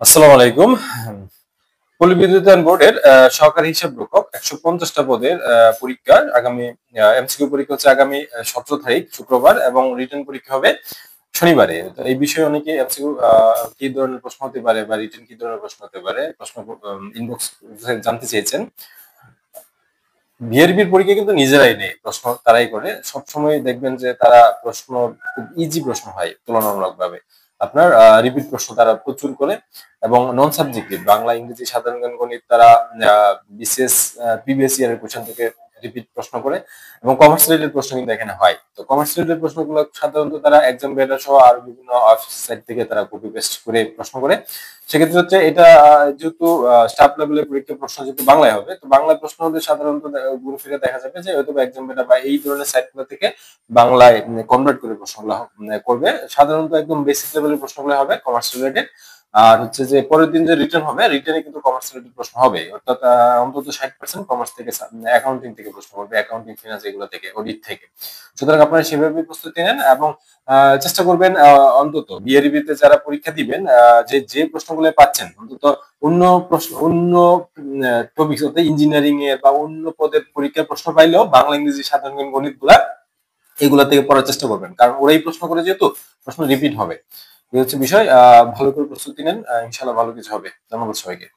আসসালামু আলাইকুম। পল্লী বিদ্যুতায়ন বোর্ডের সহকারী হিসাবরক্ষক ১৫০টা পদের পরীক্ষার আগামী এমসিকিউ পরীক্ষা হচ্ছে আগামী ১৭ তারিখ শুক্রবার এবং রিটেন পরীক্ষা হবে শনিবারে। তো এই বিষয়ে অনেকে এমসিকিউ কি ধরনের প্রশ্ন হতে পারে বা রিটেন কি ধরনের প্রশ্ন হতে পারে প্রশ্ন ইনবক্স জানতে চেয়েছেন। বিআরবির পরীক্ষা কিন্তু নিজেরাই নেয়, প্রশ্ন তারাই করে। সবসময় দেখবেন যে তারা প্রশ্ন খুব ইজি প্রশ্ন হয় তুলনামূলকভাবে। আপনার রিপিট প্রশ্ন তারা প্রচুর করে এবং নন সাবজেক্টিভ বাংলা, ইংরেজি, সাধারণ জ্ঞান, গণিত তারা বিসিএস প্রিভিয়াস ইয়ারের কোশ্চেন থেকে রিপিট প্রশ্ন করে এবং কমার্স রিলেটেড প্রশ্ন কিন্তু এখানে হয়। তো কমার্স রিলেটেড প্রশ্নগুলো সাধারণত তারা এক্সাম বেটা সহ আর বিভিন্ন ওয়েবসাইট থেকে তারা কপি পেস্ট করে প্রশ্ন করে। সেক্ষেত্রে হচ্ছে এটা যেহেতু স্টাফ লেভেলের পরীক্ষা প্রশ্ন যেহেতু বাংলায় হবে, তো বাংলায় প্রশ্ন হলে সাধারণত ঘুরে ফিরে দেখা যাবে যে হয়তো এক্সাম বেটা বা এই ধরনের সাইটগুলো থেকে বাংলায় কনভার্ট করে প্রশ্নগুলো করবে। সাধারণত একদম বেসিক লেভেলের প্রশ্নগুলো হবে কমার্স রিলেটেড। আর হচ্ছে যে পরের দিন যে রিটার্ন হবে, রিটার্নে কিন্তু কমার্স রিলেটেড প্রশ্ন হবে, অর্থাৎ অন্তত 60% কমার্স থেকে, অ্যাকাউন্টিং থেকে প্রশ্ন করবে, অ্যাকাউন্টিং, ফিনান্স, এগুলো থেকে, অডিট থেকে। সুতরাং আপনারা সেভাবে প্রস্তুতি নেন এবং চেষ্টা করবেন অন্তত বিআরবিতে যারা পরীক্ষা দিবেন যে যে প্রশ্নগুলো পাচ্ছেন অন্তত অন্য প্রশ্ন, অন্য টপিক অর্থাৎ ইঞ্জিনিয়ারিং এর বা অন্য পদের পরীক্ষার প্রশ্ন পাইলেও বাংলা, ইংরেজি, সাধারণ জ্ঞান, গণিত গুলা এগুলা থেকে পড়ার চেষ্টা করবেন, কারণ ওরাই প্রশ্ন করে যেহেতু প্রশ্ন রিপিট হবে। এই হচ্ছে বিষয়। ভালো করে প্রস্তুতি নেন, ইনশাল্লাহ ভালো কিছু হবে। ধন্যবাদ সবাইকে।